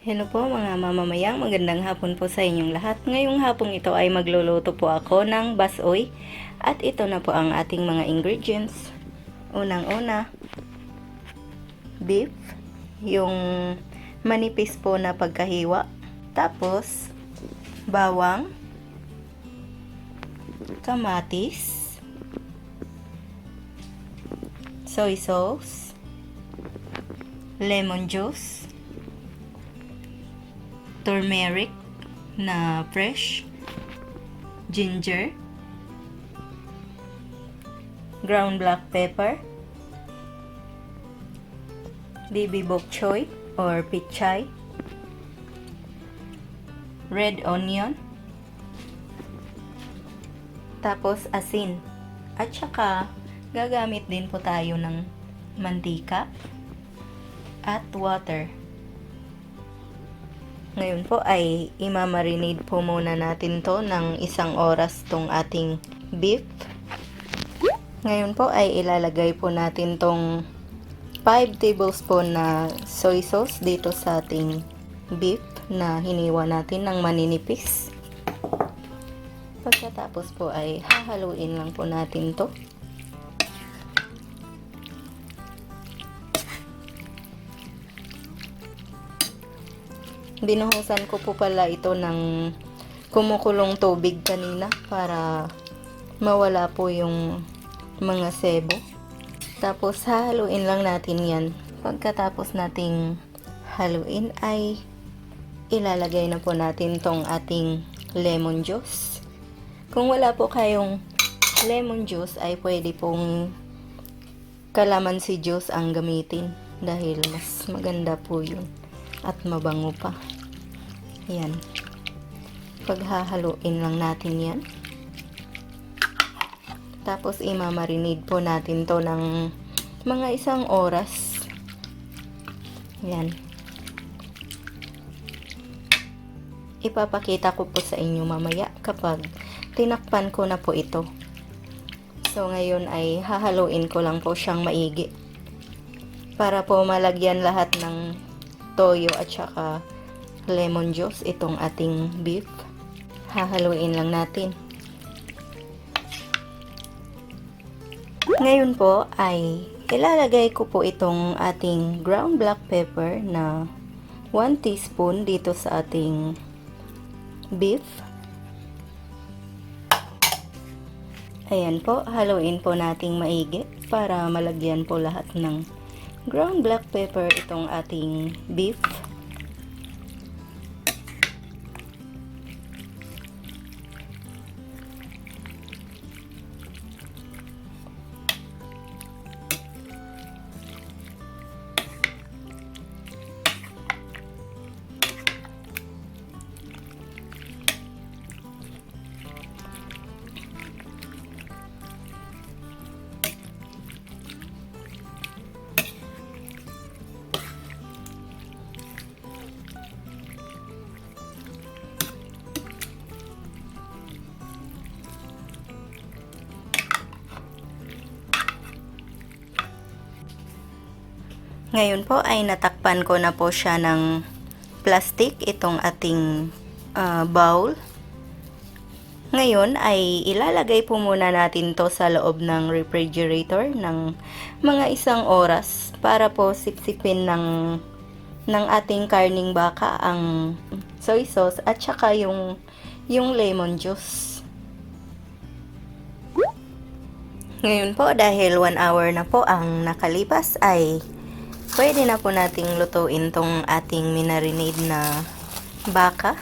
Hello po mga mamamayang, magandang hapon po sa inyong lahat. Ngayong hapong ito ay magluluto po ako ng basoy at ito na po ang ating mga ingredients. Unang-una, beef, yung manipis po na pagkahiwa. Tapos, bawang, kamatis, soy sauce, lemon juice, turmeric na fresh, ginger, ground black pepper, baby bok choy or pichay, red onion, tapos asin, at saka gagamit din po tayo ng mantika at water. Ngayon po ay imamarinate po muna natin to ng 1 oras tong ating beef. Ngayon po ay ilalagay po natin tong 5 tablespoon na soy sauce dito sa ating beef na hiniwa natin ng maninipis. Pagkatapos po ay hahaluin lang po natin to. Binuhusan ko po pala ito ng kumukulong tubig kanina para mawala po yung mga sebo. Tapos haluin lang natin yan. Pagkatapos nating haluin ay ilalagay na po natin tong ating lemon juice. Kung wala po kayong lemon juice ay pwede pong calamansi juice ang gamitin dahil mas maganda po yun at mabango pa. Yan. Paghahaluin lang natin yan. Tapos imamarinate po natin to ng mga 1 oras. Yan. Ipapakita ko po sa inyo mamaya kapag tinakpan ko na po ito. So ngayon ay hahaluin ko lang po siyang maigi para po malagyan lahat ng toyo at saka lemon juice itong ating beef. Hahaluin lang natin. Ngayon po ay ilalagay ko po itong ating ground black pepper na 1 teaspoon dito sa ating beef. Ayan po, haluin po nating maigi para malagyan po lahat ng ground black pepper itong ating beef. Ngayon po ay natakpan ko na po siya ng plastic itong ating bowl. Ngayon ay ilalagay po muna natin to sa loob ng refrigerator ng mga 1 oras para po sipsipin ng ating karning baka ang soy sauce at saka yung lemon juice. Ngayon po dahil 1 hour na po ang nakalipas ay pwede na po nating lutuin tong ating minarinade na baka.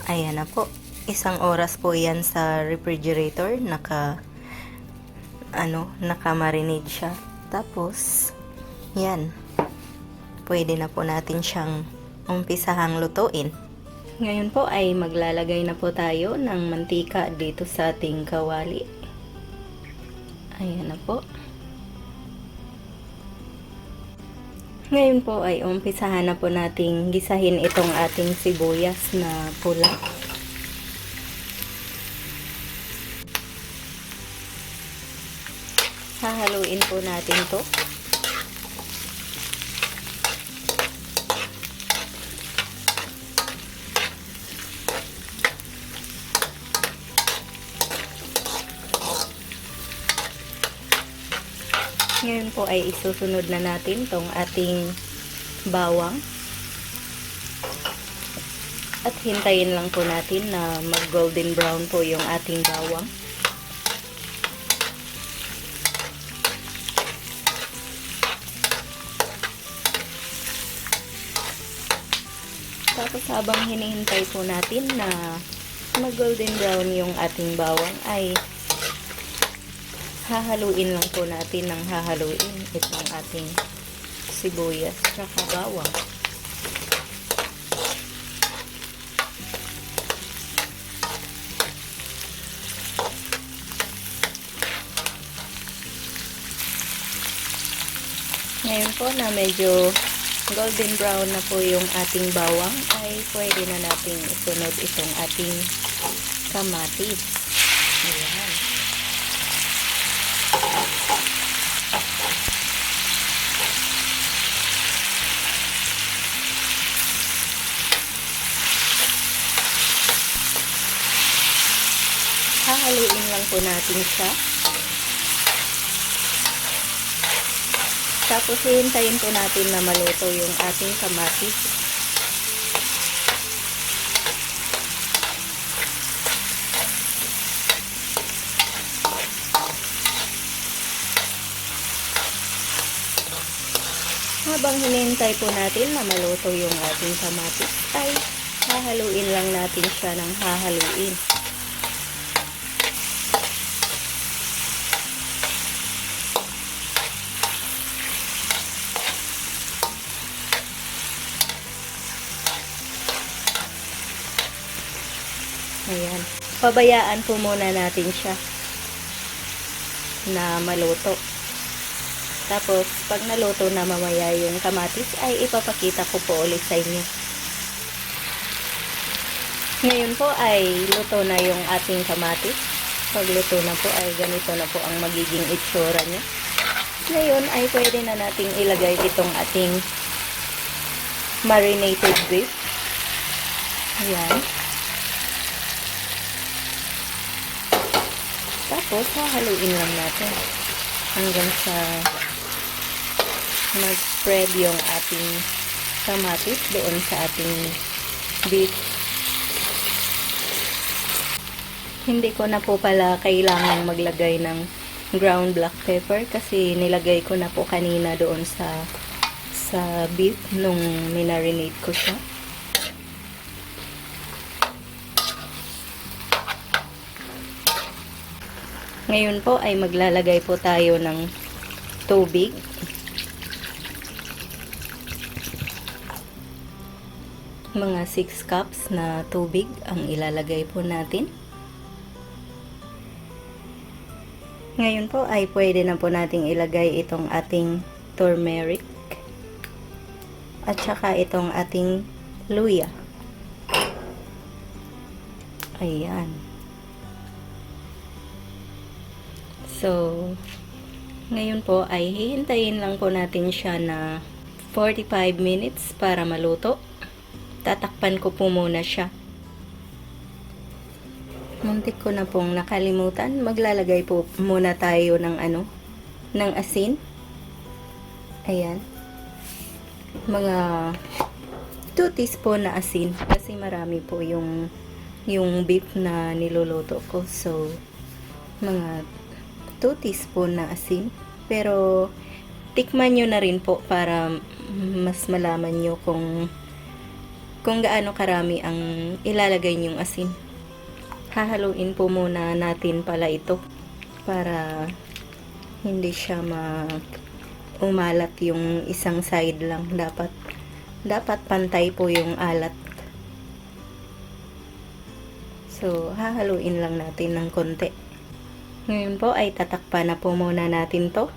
Ayan na po. 1 oras po yan sa refrigerator. Naka-marinade siya. Tapos, yan. Pwede na po natin siyang umpisahang lutuin. Ngayon po ay maglalagay na po tayo ng mantika dito sa ating kawali. Ayan na po. Ngayon po ay umpisahan na po nating gisahin itong ating sibuyas na pula. Hahaluin po natin to. Ngayon po ay isusunod na natin tong ating bawang. At hintayin lang po natin na mag golden brown po yung ating bawang. Tapos habang hinihintay po natin na mag golden brown yung ating bawang ay hahaluin lang po natin ng hahaluin itong ating sibuyas at bawang. Ngayon po na medyo golden brown na po yung ating bawang ay pwede na nating isunod itong ating kamatis. Ayan. Hahaluin lang po natin siya. Tapos hihintayin po natin na maluto yung ating kamatis. Habang hinihintay po natin na maluto yung ating kamatis ay hahaluin lang natin siya ng hahaluin. Ayan. Pabayaan po muna natin siya na maluto. Tapos, pag naluto na mamaya yung kamatis, ay ipapakita ko po ulit sa inyo. Ngayon po ay luto na yung ating kamatis. Pag luto na po ay ganito na po ang magiging itsura niya. Ngayon ay pwede na nating ilagay itong ating marinated beef. Ayan. Tapos, hahaluin lang natin hanggang sa mag-spread yung ating kamatis doon sa ating beef. Hindi ko na po pala kailangang maglagay ng ground black pepper kasi nilagay ko na po kanina doon sa beef nung minarinate ko siya. Ngayon po ay maglalagay po tayo ng tubig. Mga 6 cups na tubig ang ilalagay po natin. Ngayon po ay pwede na po nating ilagay itong ating turmeric at saka itong ating luya. Ayan. So, ngayon po ay hihintayin lang po natin siya na 45 minutes para maluto. Tatakpan ko po muna siya. Muntik ko na pong nakalimutan. Maglalagay po muna tayo ng ng asin. Ayan. Mga 2 teaspoon na asin kasi marami po yung beef na niluluto ko. So, mga 2 teaspoon na asin. Pero, tikman nyo na rin po para mas malaman nyo kung gaano karami ang ilalagay nyong asin. Hahaluin po muna natin pala ito para hindi siya umalat yung isang side lang. Dapat pantay po yung alat. So, hahaluin lang natin ng konti. Ngayon po ay tatakpan na po muna natin to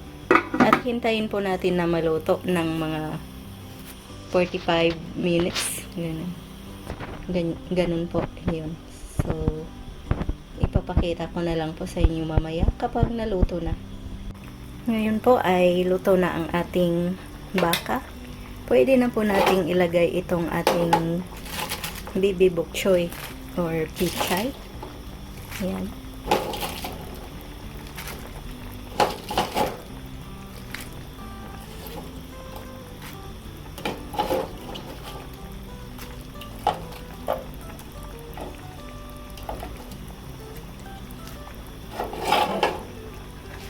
at hintayin po natin na maluto ng mga 45 minutes. Ganun po yun. So, ipapakita ko na lang po sa inyo mamaya kapag naluto na. Ngayon po ay luto na ang ating baka. Pwede na po nating ilagay itong ating bibi bok choy or pichay. Ayan.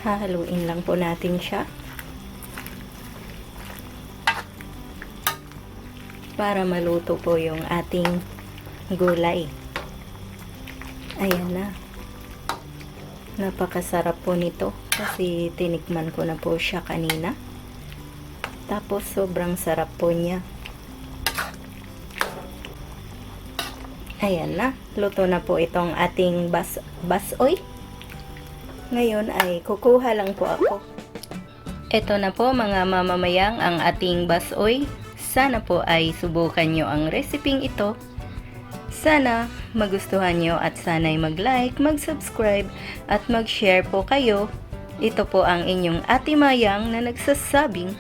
Hahaluin lang po natin siya para maluto po yung ating gulay. Ayan na. Napakasarap po nito kasi tinikman ko na po siya kanina. Tapos sobrang sarap po niya. Ayan na. Luto na po itong ating basoy. Ngayon ay kukuha lang po ako. Ito na po mga mamamayang ang ating basoy. Sana po ay subukan nyo ang reseping ito. Sana magustuhan nyo at sana'y mag-like, mag-subscribe at mag-share po kayo. Ito po ang inyong Ate Mayang na nagsasabing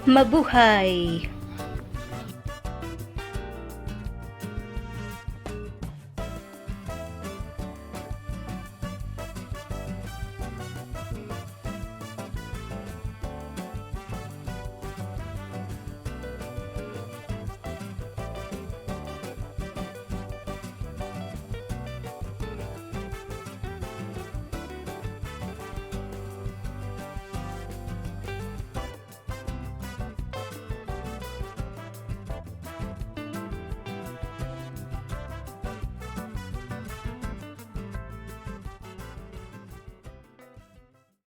mabuhay!